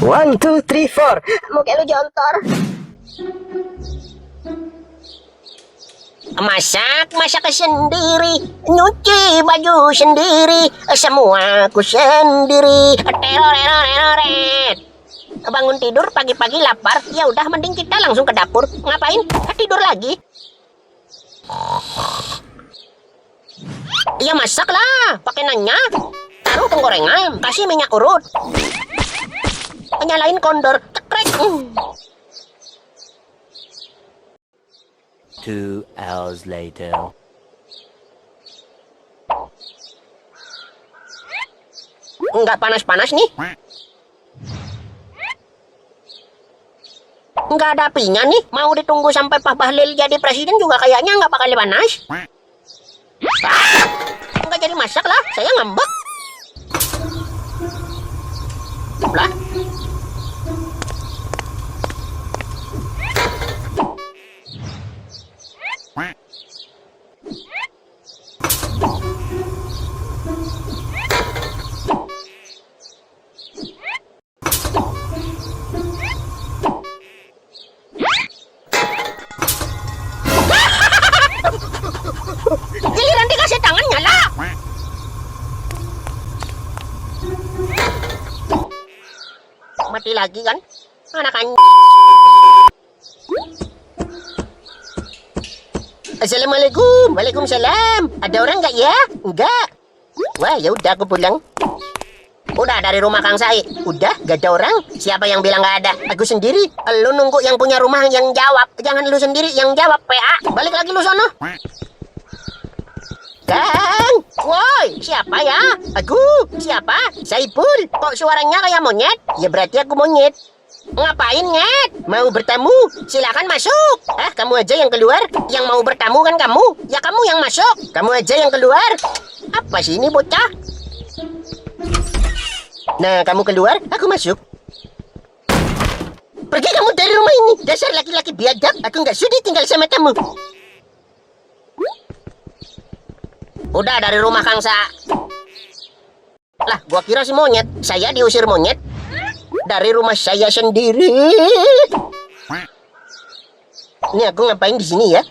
One, two, three, four. Muka lu jontor. Masak sendiri, nyuci baju sendiri, semua aku sendiri. Teror. Bangun tidur pagi-pagi lapar, ya udah mending kita langsung ke dapur. Ngapain? Tidur lagi. Ya masaklah, pakai nanya. Taruh penggorengan, kasih minyak urut. Nyalain kondor, cekrek. 2 hours later. Nggak panas-panas nih. Nggak ada apinya nih. Mau ditunggu sampai Pak Bahlil jadi presiden juga kayaknya nggak bakal panas. Nggak jadi masak lah, saya ngambek. Lah. Giliran dikasih tangan nyala. Mati lagi kan? Anak Assalamualaikum. Waalaikumsalam. Ada orang nggak ya? Enggak. Wah, ya udah aku pulang. Udah dari rumah Kang Sai. Udah, gak ada orang. Siapa yang bilang gak ada? Aku sendiri. Lu nunggu yang punya rumah yang jawab. Jangan lu sendiri yang jawab, PA. Balik lagi lu sono. Kang, woi, siapa ya? Aku, siapa? Saipul. Kok suaranya kayak monyet? Ya berarti aku monyet. Ngapain, Nyet? Mau bertamu? Silakan masuk. Kamu aja yang keluar. Yang mau bertamu kan kamu. Ya kamu yang masuk. Kamu aja yang keluar. Apa sih ini bocah? Nah, kamu keluar, aku masuk. Pergi kamu dari rumah ini. Dasar laki-laki biadab. Aku nggak sudi tinggal sama kamu. Udah dari rumah Kang Sa. Lah, gua kira si monyet. Saya diusir monyet dari rumah saya sendiri. Ini aku ngapain di sini ya?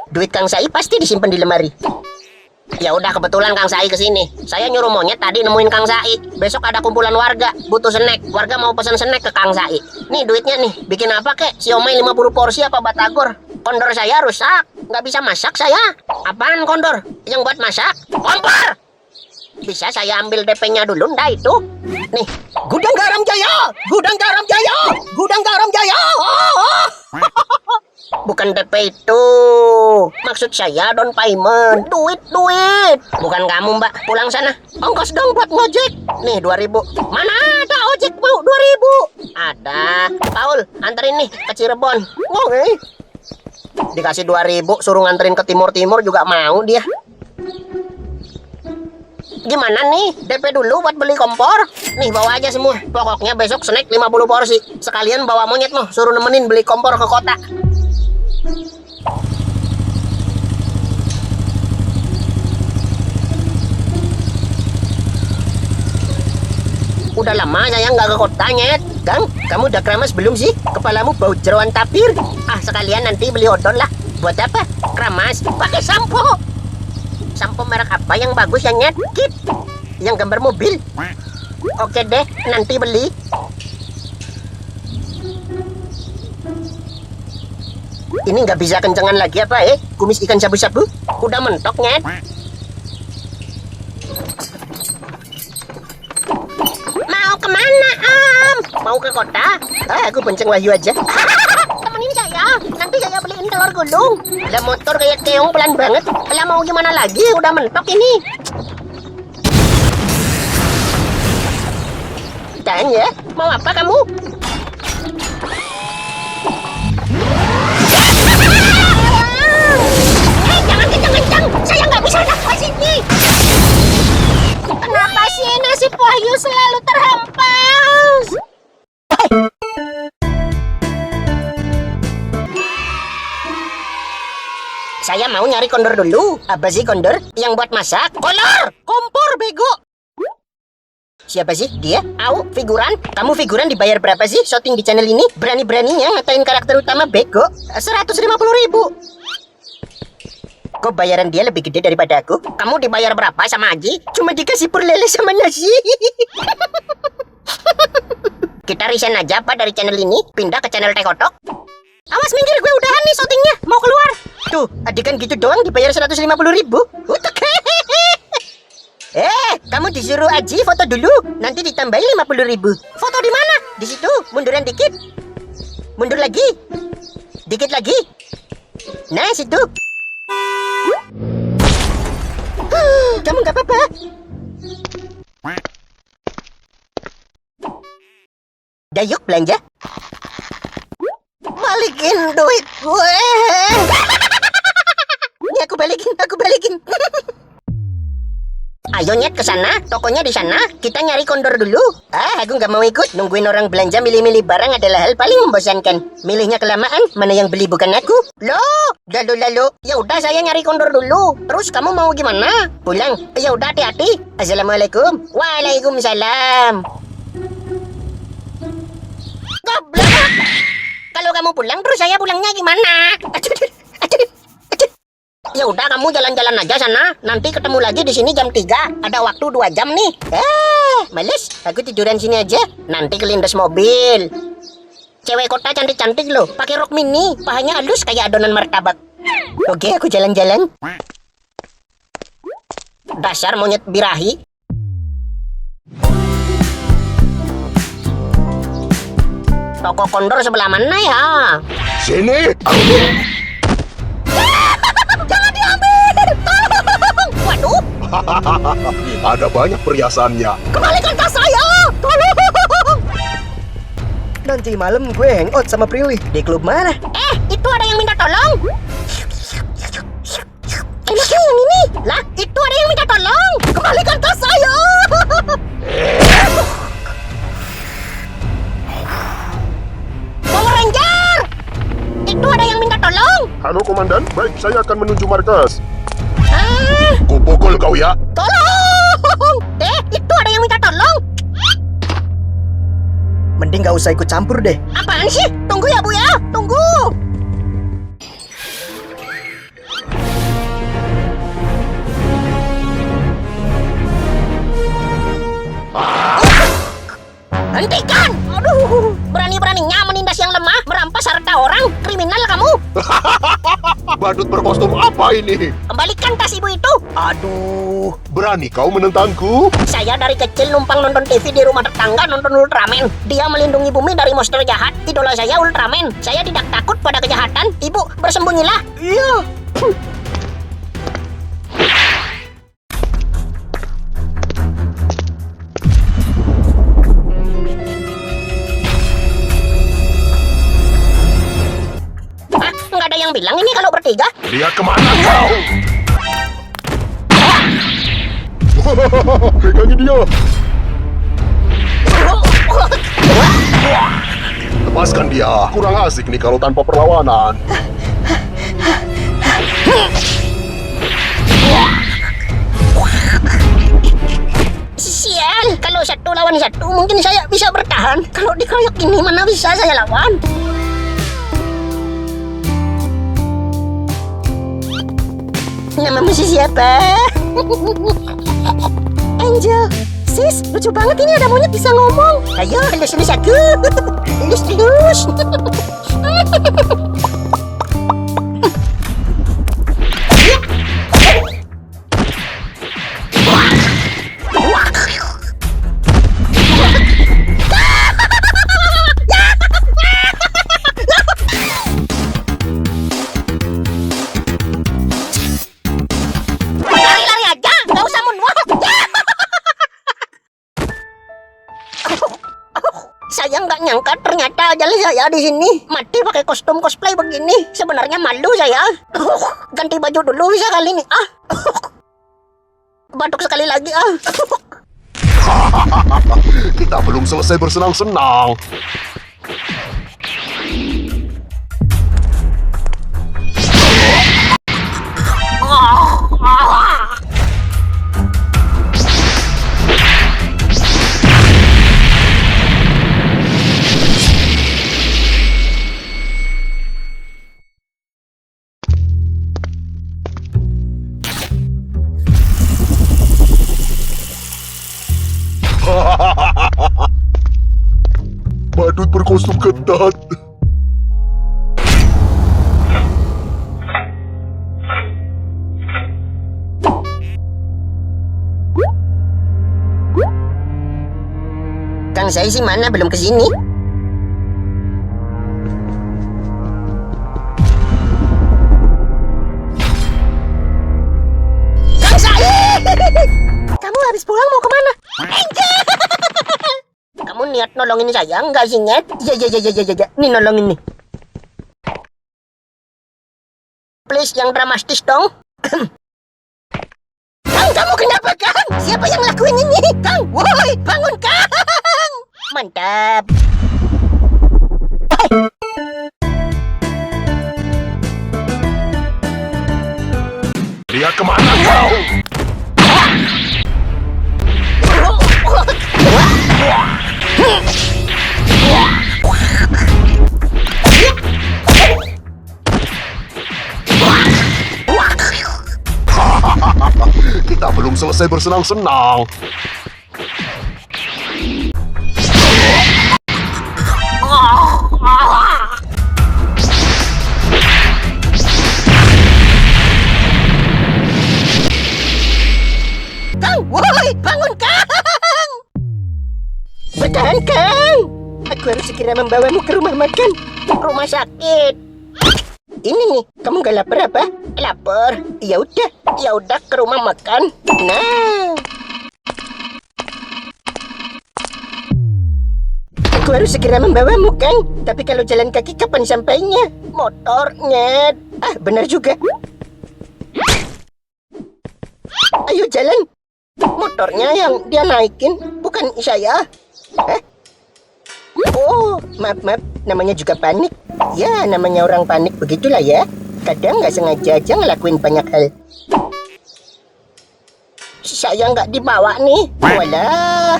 Duit Kang Sai pasti disimpan di lemari. Ya udah, kebetulan Kang Sai kesini. Saya nyuruh monyet tadi nemuin Kang Sai. Besok ada kumpulan warga, butuh snack. Warga mau pesan snack ke Kang Sai. Nih duitnya nih. Bikin apa kek? Siomay 50 porsi apa batagor? Kondor saya rusak. Nggak bisa masak saya. Apaan kondor? Yang buat masak? Kompor! Bisa saya ambil DP-nya dulu, ndak itu? Nih, Gudang Garam Jaya! Gudang Garam Jaya! Gudang Garam Jaya! Bukan DP itu. Maksud saya down payment. Duit. Bukan kamu, Mbak. Pulang sana. Ongkos dong buat ngojek. Nih, 2.000. Mana ada ojek, Bu? 2.000. Ada. Paul, anterin nih ke Cirebon. Dikasih 2.000, suruh nganterin ke timur-timur juga mau dia. Gimana nih? DP dulu buat beli kompor. Nih, bawa aja semua. Pokoknya besok snack 50 porsi. Sekalian bawa monyet loh, suruh nemenin beli kompor ke kota. Udah lama saya nggak ke kota, Nyet. Kang, kamu udah keramas belum sih? Kepalamu bau jeroan tapir. Sekalian nanti beli odol lah. Buat apa? Keramas. Pakai sampo. Sampo merek apa yang bagus ya, Nyet? Kit. Yang gambar mobil. Oke deh, nanti beli. Ini nggak bisa kencengan lagi apa, Kumis ikan sabu-sabu. Udah mentok, Nyet. Mau kemana, Om? Mau ke kota? Aku bonceng Wahyu aja. Temenin saya. Nanti saya beliin telur gulung. Ada motor kayak keong pelan banget. Lah mau gimana lagi? Udah mentok ini. Tahan ya. Mau apa kamu? Jangan kencang-kencang. Saya nggak bisa nafas ini. Kenapa sih nasib Wahyu selalu terhempas? Saya mau nyari kondor dulu. Apa sih kondor? Yang buat masak? Kolor! Kompor, bego! Siapa sih dia? Au, figuran? Kamu figuran dibayar berapa sih syuting di channel ini? Berani-beraninya ngatain karakter utama bego? 150.000. Kok bayaran dia lebih gede daripada aku? Kamu dibayar berapa sama Aji? Cuma dikasih pur lele sama nasi. Kita resign aja apa dari channel ini? Pindah ke channel Teh Kotok? Awas minggir, gue udahan nih syutingnya. Mau keluar. Tuh, adegan gitu doang dibayar 150.000. Utek. Kamu disuruh Aji foto dulu. Nanti ditambahin 50.000. Foto di mana? Di situ. Munduran dikit. Mundur lagi. Dikit lagi. Nah, situ. Kamu gak apa-apa? Dayuk belanja. Balikin duit gue. Ini aku balikin. Ayo nyet ke sana, tokonya di sana. Kita nyari kondor dulu. Aku nggak mau ikut. Nungguin orang belanja milih-milih barang adalah hal paling membosankan. Milihnya kelamaan, mana yang beli bukan aku. Loh, lalu. Ya udah saya nyari kondor dulu. Terus kamu mau gimana? Pulang. Ya udah hati-hati. Assalamualaikum. Waalaikumsalam. Goblok. Kalau kamu pulang terus saya pulangnya gimana? Ya udah kamu jalan-jalan aja sana. Nanti ketemu lagi di sini jam 3. Ada waktu 2 jam nih. Males. Aku tiduran sini aja. Nanti kelindes mobil. Cewek kota cantik-cantik loh. Pakai rok mini. Pahanya halus kayak adonan martabak. Oke, aku jalan-jalan. Dasar monyet birahi. Toko kondor sebelah mana ya? Sini. Jangan diambil! Tolong! Waduh! Ada banyak perhiasannya. Kembalikan tas saya! Tolong! Nanti malam gue hangout sama Prilly. Di klub mana? Itu ada yang minta tolong! Enaknya yang ini! Lah, itu ada yang minta tolong! Kembalikan tas saya! Power Ranger! Itu ada yang minta tolong! Halo komandan, baik saya akan menuju markas. Ah, Kupukul kau ya. tolong! Itu ada yang minta tolong! Mending gak usah ikut campur deh. Apaan sih? Tunggu ya Bu ya, tunggu! Hentikan! Aduh, berani-beraninya menindas yang lemah, merampas harta orang, kriminal kamu! Badut berkostum apa ini? Kembalikan tas ibu itu! Aduh, berani kau menentangku? Saya dari kecil numpang nonton TV di rumah tetangga nonton Ultraman. Dia melindungi bumi dari monster jahat. Idola saya Ultraman. Saya tidak takut pada kejahatan. Ibu, bersembunyilah. Iya. Nggak ada yang bilang ini kalau bertiga. Dia kemana kau? Pegangi dia. Lepaskan dia. Kurang asik nih kalau tanpa perlawanan. Sial, kalau 1 lawan 1 mungkin saya bisa bertahan. Kalau dikeroyok ini mana bisa saya lawan? Namamu siapa? Angel. Sis, lucu banget ini ada monyet bisa ngomong. Ayo, elus-elus aku. Elus-elus. Lari-lari aja, nggak usah moonwalk. Saya nggak nyangka ternyata jalan saya di sini mati pakai kostum cosplay begini. Sebenarnya malu saya. Ganti baju dulu bisa kali ini. Batuk sekali lagi. Kita belum selesai bersenang-senang. berkostum ketat. Kang Sai si mana belum kesini? Kang Sai! Kamu habis pulang mau kemana? Kamu niat nolongin saya enggak sih, Nyet? Ya. Nih nolongin nih. Please, yang dramatis dong. Kang, kamu kenapa, Kang? Siapa yang lakuin ini? Kang, woi, bangun, Kang! Mantap. Lihat kemana kau? Kita belum selesai bersenang-senang. Kang, woi, bangun, Kang! Bertahan, Kang! Aku harus segera membawamu ke rumah makan. Rumah sakit. Ini nih, kamu gak lapar apa? Lapar. Ya udah ke rumah makan. Nah. Aku harus segera membawamu, Kang. Tapi kalau jalan kaki kapan sampainya? Motornya. Ah, benar juga. Ayo jalan. Motornya yang dia naikin, bukan saya. Oh, maaf. Namanya juga panik. Ya, namanya orang panik begitulah ya. Kadang nggak sengaja aja ngelakuin banyak hal. Saya nggak dibawa nih. Walah.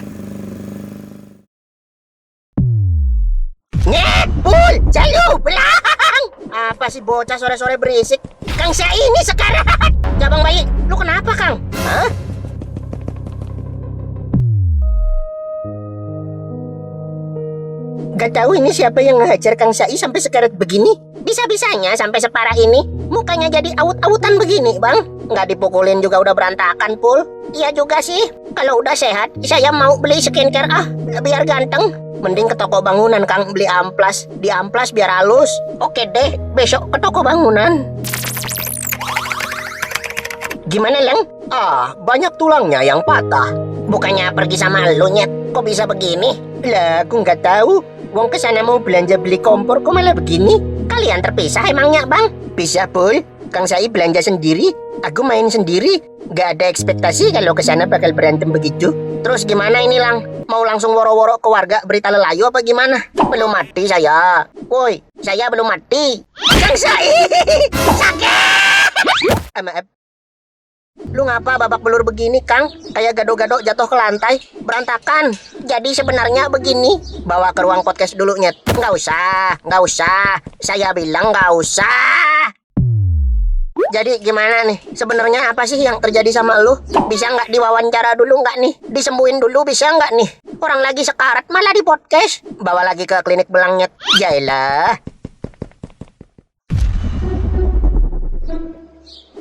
Ngepul, jalu, belang. Apa sih bocah sore-sore berisik? Kang Sai ini sekarang. Jabang bayi, lu kenapa, Kang? Hah? Gak tahu ini siapa yang ngehajar Kang Sai sampai sekarat begini. Bisa-bisanya sampai separah ini. Mukanya jadi awut-awutan begini, Bang. Nggak dipukulin juga udah berantakan, Pul. Iya juga sih. Kalau udah sehat, saya mau beli skincare biar ganteng. Mending ke toko bangunan, Kang, beli amplas. Di amplas biar halus. Oke deh, besok ke toko bangunan. Gimana, Lang? Banyak tulangnya yang patah. Bukannya pergi sama lu, Nyet. Kok bisa begini? Lah, aku nggak tahu. Wong kesana mau belanja beli kompor, kok malah begini? Kalian terpisah emangnya, Bang? Bisa, Pul. Kang Sai belanja sendiri, aku main sendiri. Gak ada ekspektasi kalau kesana bakal berantem begitu. Terus gimana ini, Lang? Mau langsung woro-woro ke warga berita lelayu apa gimana? Belum mati saya. Woi, saya belum mati. Kang Sai! Sakit! Maaf. Lu ngapa babak belur begini, Kang? Kayak gado-gado jatuh ke lantai. Berantakan. Jadi sebenarnya begini. Bawa ke ruang podcast dulu, Nyet. Nggak usah. Saya bilang nggak usah. Jadi gimana nih? Sebenarnya apa sih yang terjadi sama lu? Bisa nggak diwawancara dulu nggak nih? Disembuhin dulu bisa nggak nih? Orang lagi sekarat malah di podcast. Bawa lagi ke klinik belang, Nyet. Yaelah.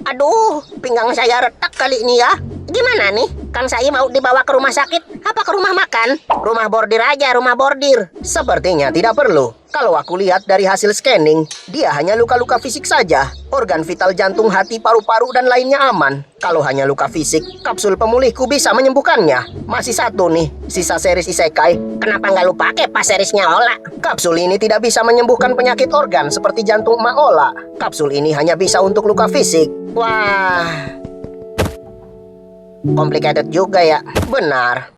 Aduh, pinggang saya retak kali ini ya. Gimana nih? Kang Sai mau dibawa ke rumah sakit? Apa ke rumah makan? Rumah bordir aja, rumah bordir. Sepertinya tidak perlu. Kalau aku lihat dari hasil scanning, dia hanya luka-luka fisik saja. Organ vital jantung, hati, paru-paru, dan lainnya aman. Kalau hanya luka fisik, kapsul pemulihku bisa menyembuhkannya. Masih satu nih, sisa series Isekai. Kenapa nggak lu pakai pas seriesnya Ola? Kapsul ini tidak bisa menyembuhkan penyakit organ seperti jantung Emak Ola. Kapsul ini hanya bisa untuk luka fisik. Wah, complicated juga ya. Benar.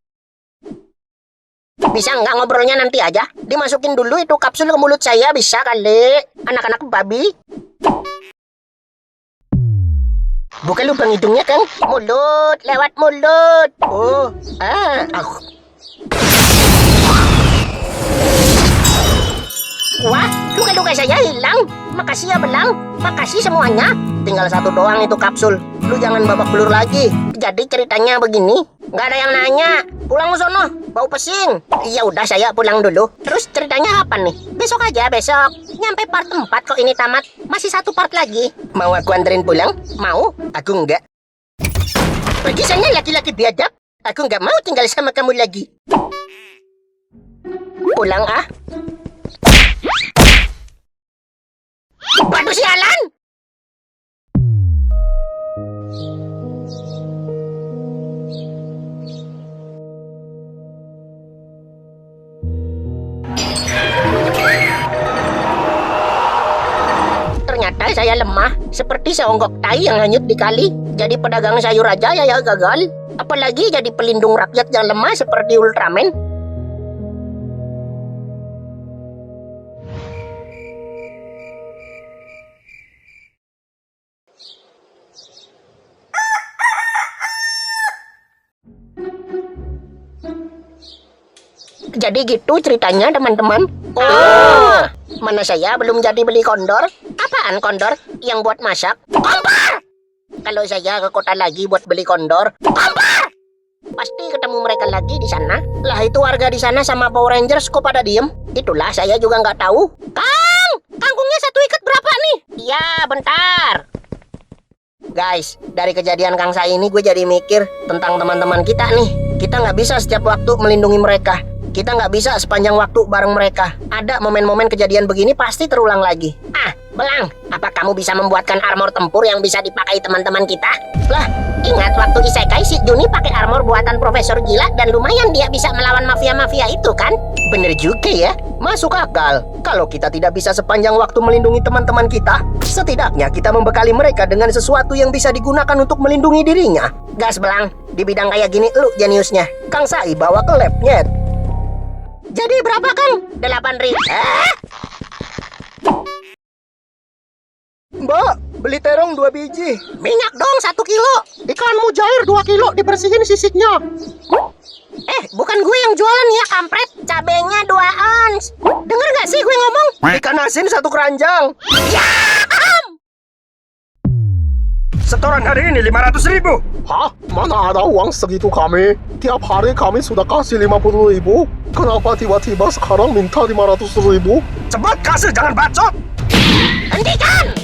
Bisa nggak ngobrolnya nanti aja? Dimasukin dulu itu kapsul ke mulut saya, bisa kali? Anak-anak babi. Buka lubang hidungnya, Kang. Mulut, lewat mulut. Oh, Wah, luka-luka saya hilang. Makasih ya, Belang. Makasih semuanya. Tinggal satu doang itu kapsul. Lu jangan babak belur lagi. Jadi ceritanya begini. Nggak ada yang nanya. Pulang ke sono. bau pesing. Ya udah saya pulang dulu. Terus ceritanya apa nih? Besok aja, besok. Nyampe part 4 kok ini tamat. Masih 1 part lagi. Mau aku anterin pulang? Mau? Aku enggak. Pergi sana laki-laki biadab. Aku enggak mau tinggal sama kamu lagi. Pulang ah. Waduh sialan! Ternyata saya lemah, seperti seonggok tai yang hanyut di kali. Jadi pedagang sayur aja ya gagal. Apalagi jadi pelindung rakyat yang lemah seperti Ultraman. Jadi gitu ceritanya teman-teman. Oh, mana saya belum jadi beli kondor. Apaan kondor? Yang buat masak? Kompor! Kalau saya ke kota lagi buat beli kondor, kompor! Pasti ketemu mereka lagi di sana. Lah itu warga di sana sama Power Rangers kok pada diem? Itulah saya juga nggak tahu. Kang, kangkungnya 1 ikat berapa nih? Iya, bentar. Guys, dari kejadian Kang Sai ini gue jadi mikir tentang teman-teman kita nih. Kita nggak bisa setiap waktu melindungi mereka. Kita nggak bisa sepanjang waktu bareng mereka. Ada momen-momen kejadian begini pasti terulang lagi. Ah, Belang, apa kamu bisa membuatkan armor tempur yang bisa dipakai teman-teman kita? Lah, ingat waktu Isekai si Juni pakai armor buatan Profesor Gila dan lumayan dia bisa melawan mafia-mafia itu kan? Bener juga ya, masuk akal. Kalau kita tidak bisa sepanjang waktu melindungi teman-teman kita, setidaknya kita membekali mereka dengan sesuatu yang bisa digunakan untuk melindungi dirinya. Gas Belang, di bidang kayak gini lu jeniusnya. Kang Sai bawa ke lab, Nyet. Jadi berapa Kang? 8.000. Mbak, beli terong 2 biji. Minyak dong 1 kilo. Ikan mujair 2 kilo dibersihin sisiknya. Bukan gue yang jualan ya kampret. Cabenya 2 ons. Denger gak sih gue ngomong? Ikan asin 1 keranjang. Ya! Setoran hari ini 500.000. Hah? Mana ada uang segitu kami? Tiap hari kami sudah kasih 50.000. Kenapa tiba-tiba sekarang minta 500.000? Cepat kasih, jangan bacot. Hentikan!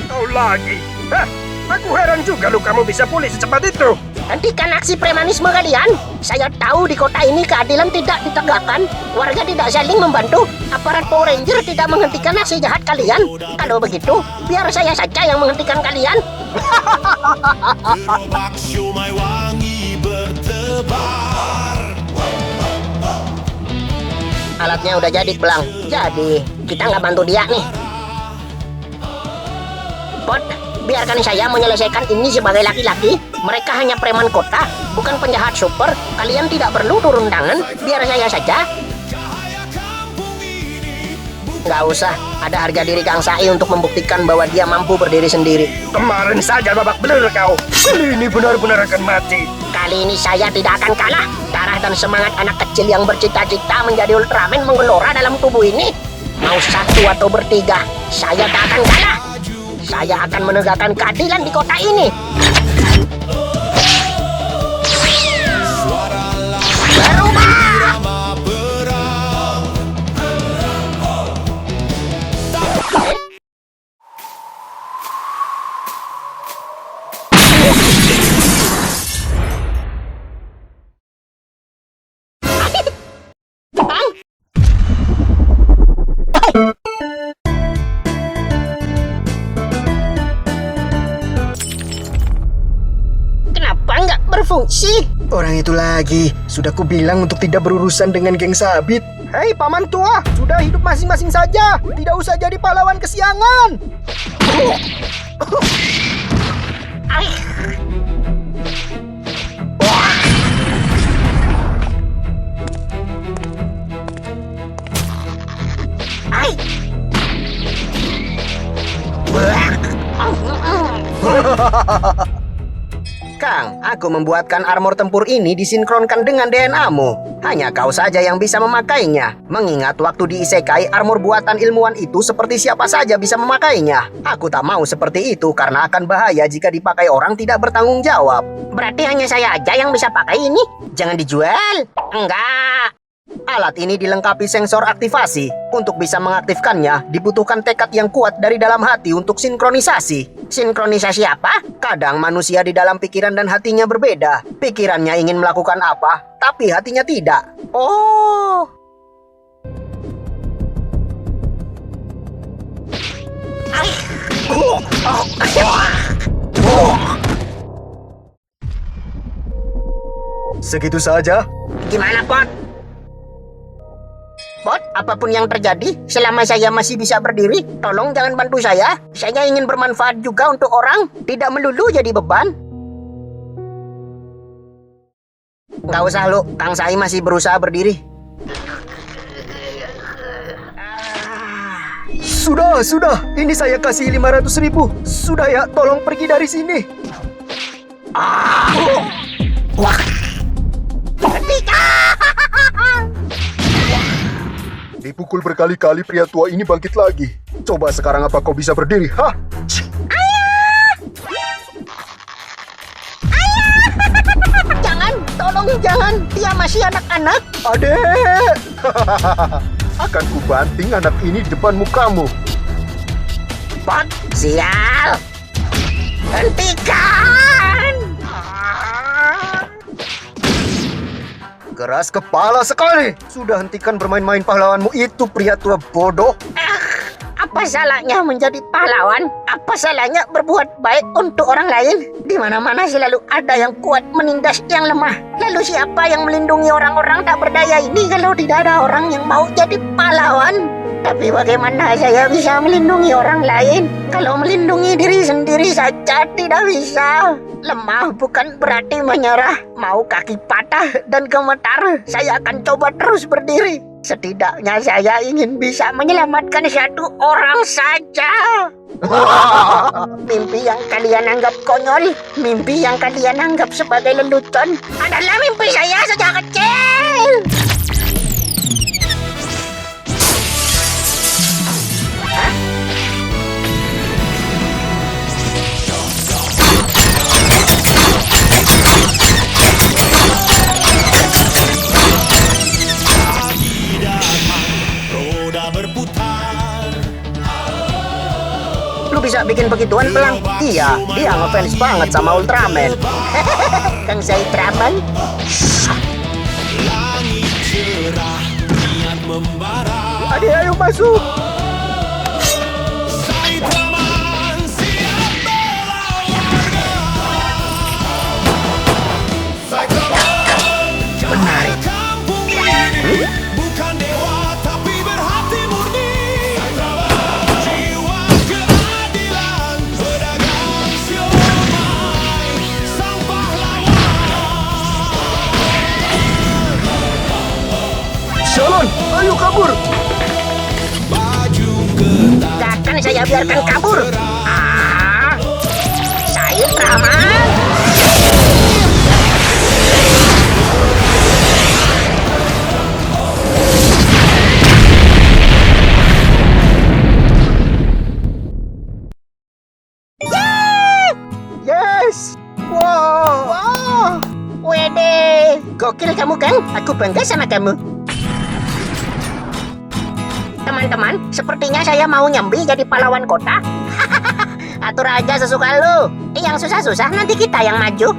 Kau lagi. Hah? Aku heran juga lu kamu bisa pulih secepat itu. Hentikan aksi premanisme kalian. Saya tahu di kota ini keadilan tidak ditegakkan. Warga tidak saling membantu. Aparat Power Ranger tidak menghentikan aksi jahat kalian. Kalau begitu, biar saya saja yang menghentikan kalian. Gerbak siomay wangi bertebar. Alatnya udah jadi, Belang. Jadi, kita nggak bantu dia nih. Pot, biarkan saya menyelesaikan ini sebagai laki-laki. Mereka hanya preman kota, bukan penjahat super. Kalian tidak perlu turun tangan, biar saya saja. Nggak usah, ada harga diri Kang Sai untuk membuktikan bahwa dia mampu berdiri sendiri. Kemarin saja babak belur kau. Kali ini benar-benar akan mati. Kali ini saya tidak akan kalah. Darah dan semangat anak kecil yang bercita-cita menjadi Ultraman menggelora dalam tubuh ini. Mau 1 atau bertiga, saya tak akan kalah. Saya akan menegakkan keadilan di kota ini. Berubah! Kenapa nggak berfungsi? Orang itu lagi. Sudah kubilang untuk tidak berurusan dengan geng sabit. Hei paman tua, sudah hidup masing-masing saja. Tidak usah jadi pahlawan kesiangan. Ai. Ai. Kang, aku membuatkan armor tempur ini disinkronkan dengan DNA-mu. Hanya kau saja yang bisa memakainya. Mengingat waktu di Isekai, armor buatan ilmuwan itu seperti siapa saja bisa memakainya. Aku tak mau seperti itu karena akan bahaya jika dipakai orang tidak bertanggung jawab. Berarti hanya saya aja yang bisa pakai ini? Jangan dijual. Enggak. Alat ini dilengkapi sensor aktivasi. Untuk bisa mengaktifkannya, dibutuhkan tekad yang kuat dari dalam hati untuk sinkronisasi. Sinkronisasi apa? Kadang manusia di dalam pikiran dan hatinya berbeda. Pikirannya ingin melakukan apa, tapi hatinya tidak. Oh. Segitu saja? Gimana, Pot? Pot, apapun yang terjadi, selama saya masih bisa berdiri, tolong jangan bantu saya. Saya ingin bermanfaat juga untuk orang, tidak melulu jadi beban. Nggak usah lu, Kang Sai masih berusaha berdiri. Sudah. Ini saya kasih 500.000. Sudah ya, tolong pergi dari sini. Dipukul berkali-kali pria tua ini bangkit lagi. Coba sekarang apa kau bisa berdiri? Hah? Jangan, tolong jangan. Dia masih anak-anak. Adek! Akan kubanting anak ini di depan mukamu. Pot, sial. Hentikan. Keras kepala sekali. Sudah hentikan bermain-main pahlawanmu itu, pria tua bodoh. Apa salahnya menjadi pahlawan? Apa salahnya berbuat baik untuk orang lain? Di mana-mana selalu ada yang kuat menindas yang lemah. Lalu siapa yang melindungi orang-orang tak berdaya ini kalau tidak ada orang yang mau jadi pahlawan? Tapi bagaimana saya bisa melindungi orang lain kalau melindungi diri sendiri saja tidak bisa? Lemah bukan berarti menyerah. Mau kaki patah dan gemetar, saya akan coba terus berdiri. Setidaknya saya ingin bisa menyelamatkan satu orang saja. Mimpi yang kalian anggap konyol, mimpi yang kalian anggap sebagai lelucon, adalah mimpi saya sejak kecil. Roda berputar. Lu bisa bikin begituan, Pelang? Iya, dia ngefans banget sama Ultraman. Kang Sai Ultraman. Langit cerah, niat membara. Adek, ayo masuk. Sai Ultraman siap bela warga. Sai Ultraman jaga kampung ini. Bukan dewa tapi berhati murni. Jiwa keadilan, pedagang siomay, sang pahlawan. Shalon, ayo kabur. Baju ketat. Gak akan saya biarkan kabur. Sai Ultraman. Yes! Wow! Wede, gokil kamu kan? Aku bangga sama kamu. Teman-teman, sepertinya saya mau nyambi jadi pahlawan kota. Atur aja sesuka lu. Yang susah-susah nanti kita yang maju.